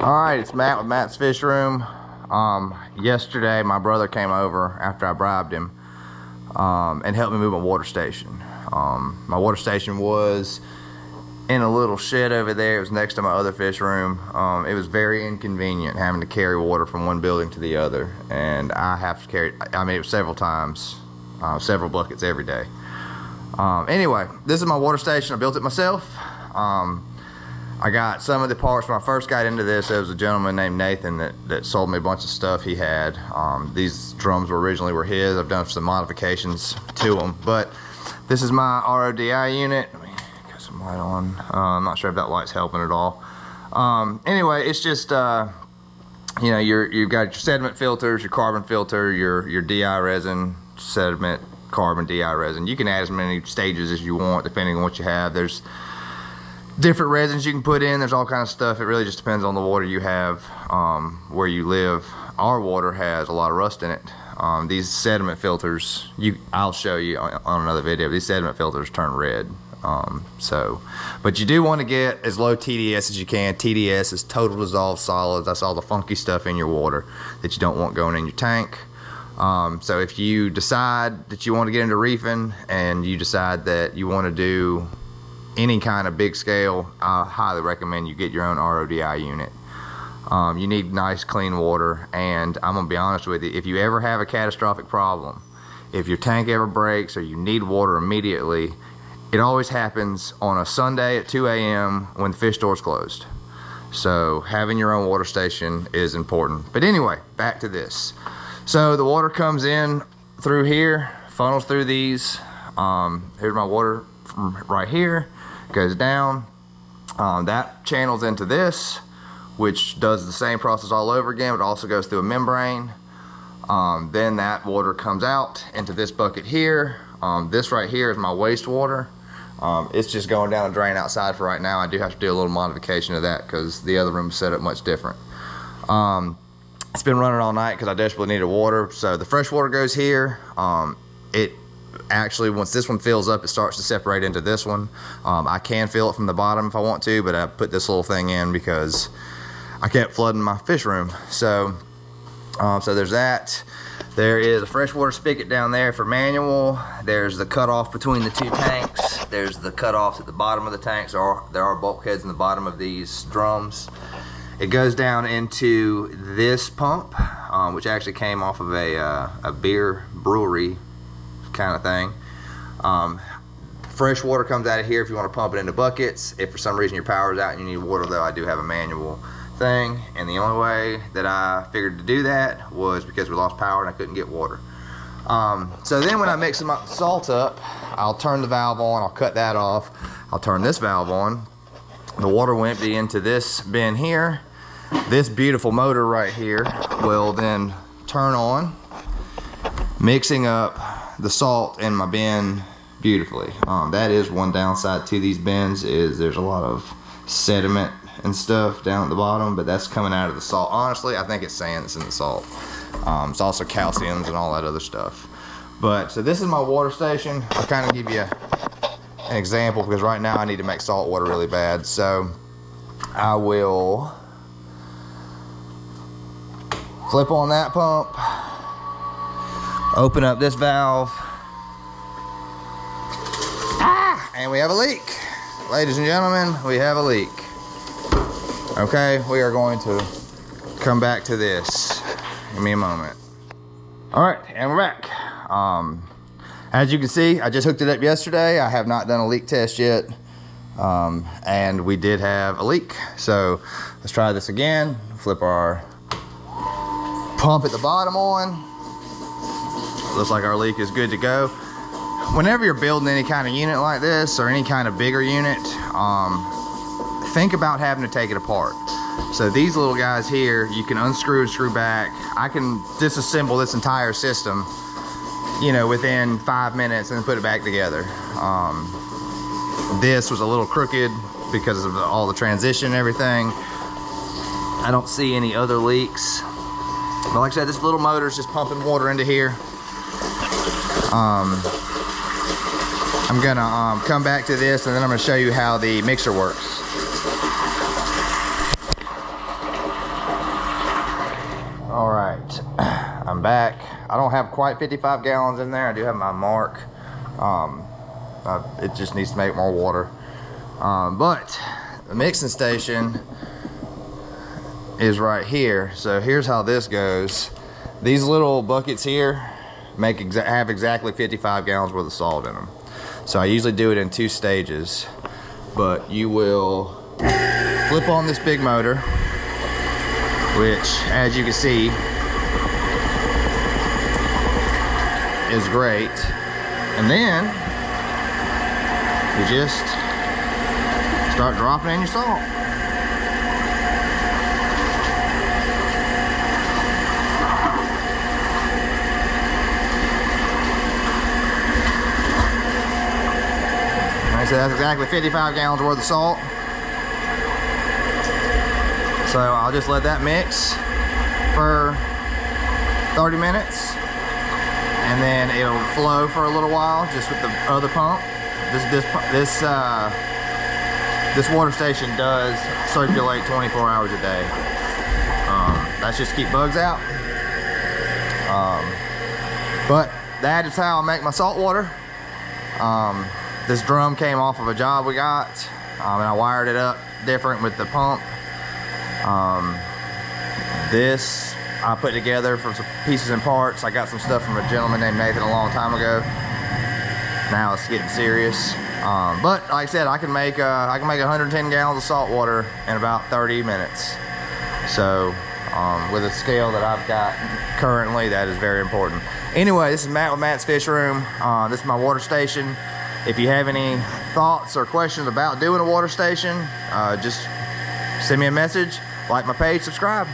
All right, it's Matt with Matt's Fish Room. Yesterday my brother came over after I bribed him and helped me move my water station. My water station was in a little shed over there. It was next to my other fish room. It was very inconvenient having to carry water from one building to the other, and I have to carry, I mean, it was several times, several buckets every day. Anyway, this is my water station. I built it myself. I got some of the parts when I first got into this. There was a gentleman named Nathan that sold me a bunch of stuff he had. These drums originally were his. I've done some modifications to them, but this is my RODI unit. Let me get some light on. I'm not sure if that light's helping at all. Anyway, it's just you know, you've got your sediment filters, your carbon filter, your DI resin, sediment, carbon, DI resin. You can add as many stages as you want depending on what you have. There's different resins you can put in. There's all kinds of stuff. It really just depends on the water you have, where you live. Our water has a lot of rust in it. These sediment filters, I'll show you on another video. These sediment filters turn red. But you do want to get as low TDS as you can. TDS is total dissolved solids. That's all the funky stuff in your water that you don't want going in your tank. So if you decide that you want to get into reefing and you decide that you want to do any kind of big scale, I highly recommend you get your own RODI unit. You need nice clean water, and I'm gonna be honest with you, if you ever have a catastrophic problem, if your tank ever breaks or you need water immediately, it always happens on a Sunday at 2 a.m. when the fish store's closed. So having your own water station is important. But anyway, back to this. So the water comes in through here, funnels through these. Here's my water from right here, goes down. That channels into this, which does the same process all over again, but also goes through a membrane. Then that water comes out into this bucket here. This right here is my wastewater. It's just going down a drain outside for right now. I do have to do a little modification of that because the other room is set up much different. It's been running all night because I desperately needed water. So the fresh water goes here. It actually, once this one fills up, it starts to separate into this one. I can fill it from the bottom if I want to, but I put this little thing in because I kept flooding my fish room. So there's that. There is a freshwater spigot down there for manual. There's the cutoff between the two tanks. There's the cutoffs at the bottom of the tanks. There are bulkheads in the bottom of these drums. It goes down into this pump, which actually came off of a beer brewery kind of thing. Fresh water comes out of here if you want to pump it into buckets. If for some reason your power's out and you need water, though, I do have a manual thing, and the only way that I figured to do that was because we lost power and I couldn't get water. So then when I mix my salt up, I'll turn the valve on, I'll cut that off, I'll turn this valve on, the water will empty into this bin here. This beautiful motor right here will then turn on, mixing up the salt in my bin beautifully. That is one downside to these bins, is there's a lot of sediment and stuff down at the bottom, but that's coming out of the salt. Honestly, I think it's sand that's in the salt. It's also calciums and all that other stuff. But so this is my water station. I'll kind of give you an example because right now I need to make salt water really bad. So I will flip on that pump, open up this valve, and we have a leak. Ladies and gentlemen, we have a leak. Okay, we are going to come back to this. Give me a moment. All right, and we're back. As you can see, I just hooked it up yesterday. I have not done a leak test yet, and we did have a leak. So let's try this again. Flip our pump at the bottom on. Looks like our leak is good to go. Whenever you're building any kind of unit like this or any kind of bigger unit, think about having to take it apart. So these little guys here, you can unscrew and screw back. I can disassemble this entire system, you know, within 5 minutes and then put it back together. This was a little crooked because of all the transition and everything. I don't see any other leaks. But like I said, this little motor is just pumping water into here. I'm gonna come back to this and then I'm gonna show you how the mixer works. I'm back. I don't have quite 55 gallons in there. I do have my mark. It just needs to make more water. But the mixing station is right here. So here's how this goes. These little buckets here have exactly 55 gallons worth of salt in them. So I usually do it in 2 stages. But you will flip on this big motor, which, as you can see, is great. And then you just start dropping in your salt. Like I said, that's exactly 55 gallons worth of salt. So I'll just let that mix for 30 minutes. And then it'll flow for a little while just with the other pump. This water station does circulate 24 hours a day. That's just to keep bugs out. But that is how I make my salt water. This drum came off of a job we got, and I wired it up different with the pump. This I put together from some pieces and parts. I got some stuff from a gentleman named Nathan a long time ago. Now it's getting serious. But like I said, I can make 110 gallons of salt water in about 30 minutes. So with a scale that I've got currently, that is very important. Anyway, this is Matt with Matt's Fish Room. This is my water station. If you have any thoughts or questions about doing a water station, just send me a message, like my page, subscribe.